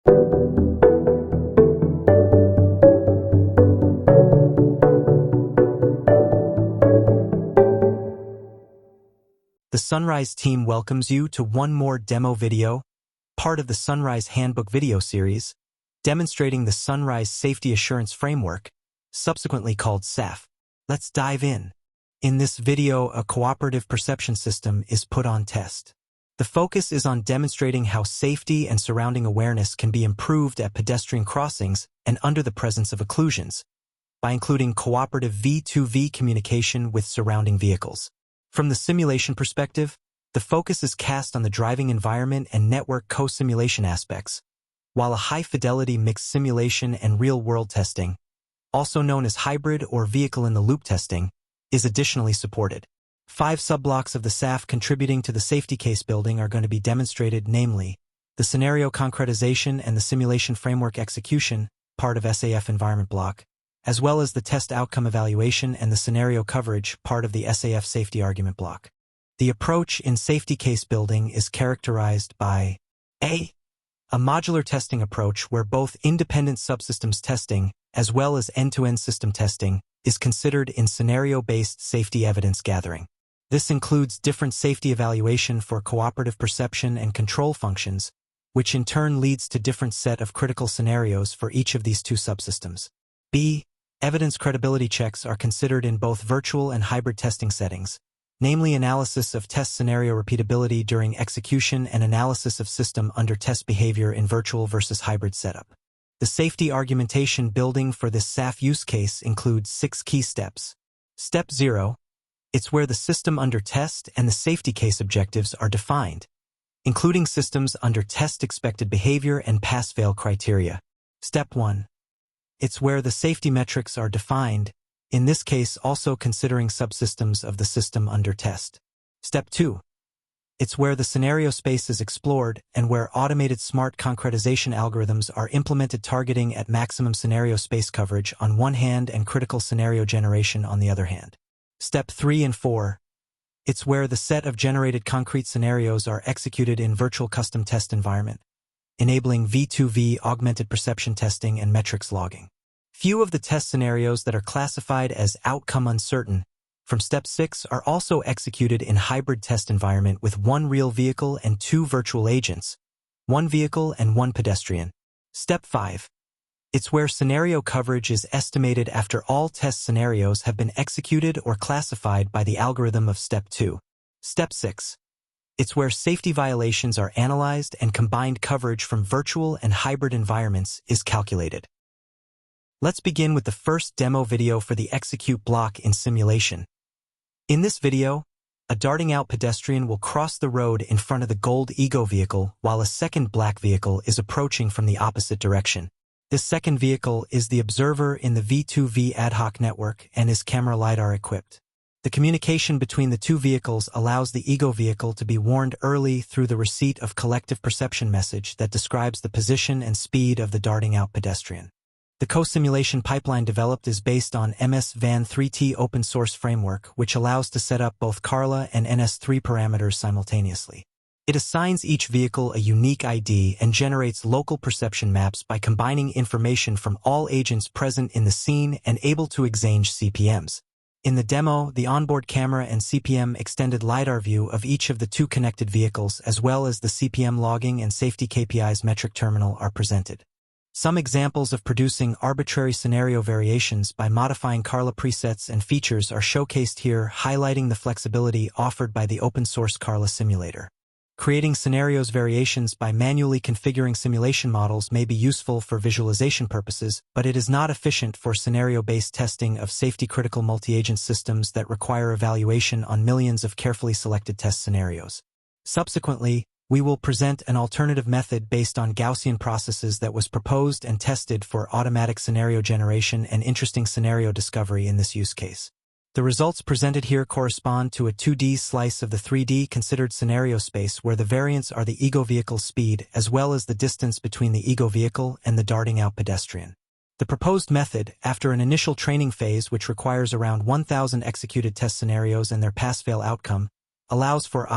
The Sunrise team welcomes you to one more demo video, part of the Sunrise Handbook video series, demonstrating the Sunrise Safety Assurance Framework, subsequently called SAF. Let's dive in. In this video, a cooperative perception system is put on test. The focus is on demonstrating how safety and surrounding awareness can be improved at pedestrian crossings and under the presence of occlusions, by including cooperative V2V communication with surrounding vehicles. From the simulation perspective, the focus is cast on the driving environment and network co-simulation aspects, while a high-fidelity mixed simulation and real-world testing, also known as hybrid or vehicle-in-the-loop testing, is additionally supported. 5 subblocks of the SAF contributing to the safety case building are going to be demonstrated, namely, the scenario concretization and the simulation framework execution, part of SAF environment block, as well as the test outcome evaluation and the scenario coverage, part of the SAF safety argument block. The approach in safety case building is characterized by a modular testing approach where both independent subsystems testing, as well as end-to-end system testing, is considered in scenario-based safety evidence gathering. This includes different safety evaluation for cooperative perception and control functions, which in turn leads to different set of critical scenarios for each of these two subsystems. B. Evidence credibility checks are considered in both virtual and hybrid testing settings, namely analysis of test scenario repeatability during execution and analysis of system under test behavior in virtual versus hybrid setup. The safety argumentation building for this SAF use case includes 6 key steps. Step 0. It's where the system under test and the safety case objectives are defined, including systems under test expected behavior and pass-fail criteria. Step 1. It's where the safety metrics are defined, in this case also considering subsystems of the system under test. Step 2. It's where the scenario space is explored and where automated smart concretization algorithms are implemented targeting at maximum scenario space coverage on one hand and critical scenario generation on the other hand. Step 3 and 4. It's where the set of generated concrete scenarios are executed in virtual custom test environment, enabling V2V augmented perception testing and metrics logging. Few of the test scenarios that are classified as outcome uncertain from Step 6 are also executed in hybrid test environment with 1 real vehicle and 2 virtual agents, 1 vehicle and 1 pedestrian. Step 5. It's where scenario coverage is estimated after all test scenarios have been executed or classified by the algorithm of Step 2. Step 6. It's where safety violations are analyzed and combined coverage from virtual and hybrid environments is calculated. Let's begin with the first demo video for the execute block in simulation. In this video, a darting out pedestrian will cross the road in front of the gold Ego vehicle while a second black vehicle is approaching from the opposite direction. This second vehicle is the observer in the V2V ad hoc network and is camera LiDAR equipped. The communication between the two vehicles allows the Ego vehicle to be warned early through the receipt of collective perception message that describes the position and speed of the darting out pedestrian. The co-simulation pipeline developed is based on MS-VAN3T open source framework, which allows to set up both CARLA and NS3 parameters simultaneously. It assigns each vehicle a unique ID and generates local perception maps by combining information from all agents present in the scene and able to exchange CPMs. In the demo, the onboard camera and CPM extended LiDAR view of each of the 2 connected vehicles as well as the CPM logging and safety KPIs metric terminal are presented. Some examples of producing arbitrary scenario variations by modifying CARLA presets and features are showcased here, highlighting the flexibility offered by the open-source CARLA simulator. Creating scenarios variations by manually configuring simulation models may be useful for visualization purposes, but it is not efficient for scenario-based testing of safety-critical multi-agent systems that require evaluation on millions of carefully selected test scenarios. Subsequently, we will present an alternative method based on Gaussian processes that was proposed and tested for automatic scenario generation and interesting scenario discovery in this use case. The results presented here correspond to a 2D slice of the 3D considered scenario space where the variants are the Ego vehicle's speed as well as the distance between the Ego vehicle and the darting out pedestrian. The proposed method, after an initial training phase which requires around 1,000 executed test scenarios and their pass-fail outcome, allows for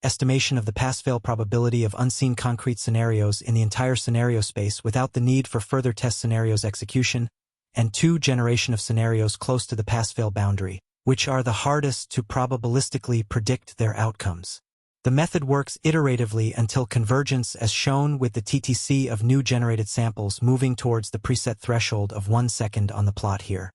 estimation of the pass-fail probability of unseen concrete scenarios in the entire scenario space without the need for further test scenarios execution, and 2. Generation of scenarios close to the pass-fail boundary, which are the hardest to probabilistically predict their outcomes. The method works iteratively until convergence, as shown with the TTC of new generated samples moving towards the preset threshold of 1 second on the plot here.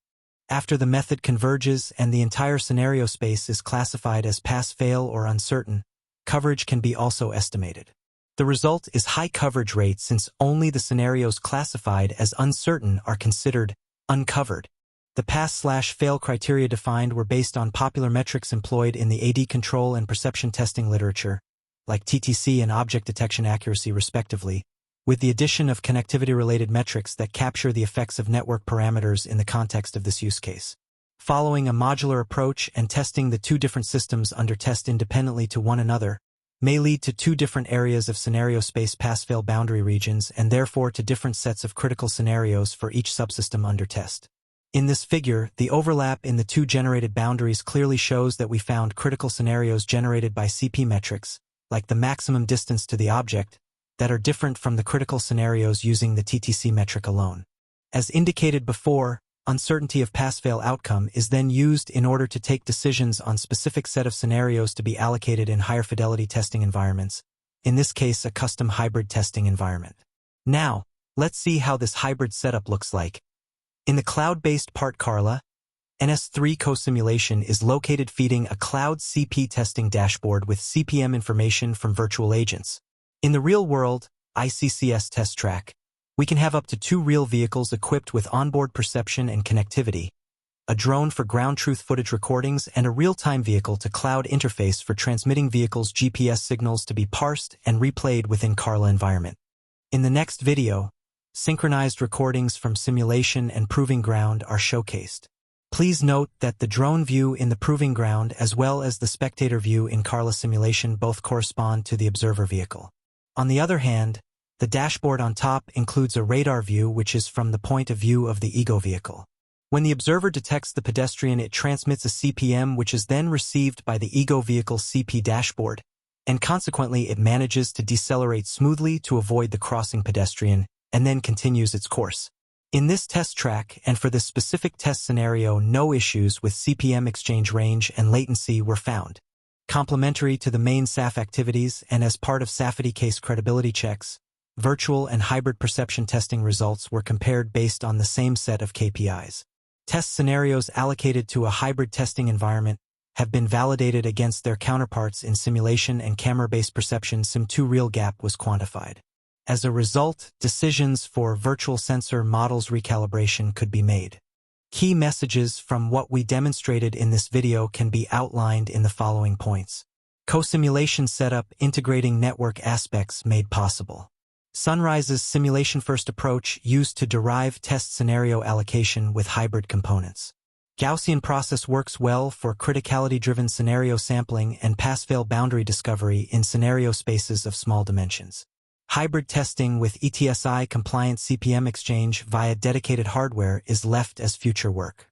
After the method converges and the entire scenario space is classified as pass-fail or uncertain, coverage can be also estimated. The result is high coverage rate since only the scenarios classified as uncertain are considered uncovered. The pass/fail criteria defined were based on popular metrics employed in the AD control and perception testing literature, like TTC and object detection accuracy respectively, with the addition of connectivity-related metrics that capture the effects of network parameters in the context of this use case. Following a modular approach and testing the 2 different systems under test independently to one another may lead to 2 different areas of scenario space pass-fail boundary regions and therefore to different sets of critical scenarios for each subsystem under test. In this figure, the overlap in the 2 generated boundaries clearly shows that we found critical scenarios generated by CP metrics, like the maximum distance to the object, that are different from the critical scenarios using the TTC metric alone. As indicated before, uncertainty of pass-fail outcome is then used in order to take decisions on specific set of scenarios to be allocated in higher fidelity testing environments, in this case a custom hybrid testing environment. Now, let's see how this hybrid setup looks like. In the cloud-based part Carla, NS3 co-simulation is located feeding a cloud CP testing dashboard with CPM information from virtual agents. In the real-world ICCS test track, we can have up to 2 real vehicles equipped with onboard perception and connectivity, a drone for ground truth footage recordings, and a real-time vehicle to cloud interface for transmitting vehicles' GPS signals to be parsed and replayed within Carla environment. In the next video, synchronized recordings from simulation and proving ground are showcased. Please note that the drone view in the proving ground as well as the spectator view in Carla simulation both correspond to the observer vehicle. On the other hand, the dashboard on top includes a radar view which is from the point of view of the ego vehicle. When the observer detects the pedestrian, it transmits a CPM which is then received by the ego vehicle's CP dashboard, and consequently it manages to decelerate smoothly to avoid the crossing pedestrian and then continues its course. In this test track and for this specific test scenario, no issues with CPM exchange range and latency were found. Complementary to the main SAF activities and as part of SAFety case credibility checks, virtual and hybrid perception testing results were compared based on the same set of KPIs. Test scenarios allocated to a hybrid testing environment have been validated against their counterparts in simulation, and camera-based perception SIM2 real gap was quantified. As a result, decisions for virtual sensor models recalibration could be made. Key messages from what we demonstrated in this video can be outlined in the following points. Co-simulation setup integrating network aspects made possible. Sunrise's simulation-first approach used to derive test scenario allocation with hybrid components. Gaussian process works well for criticality-driven scenario sampling and pass-fail boundary discovery in scenario spaces of small dimensions. Hybrid testing with ETSI-compliant CPM exchange via dedicated hardware is left as future work.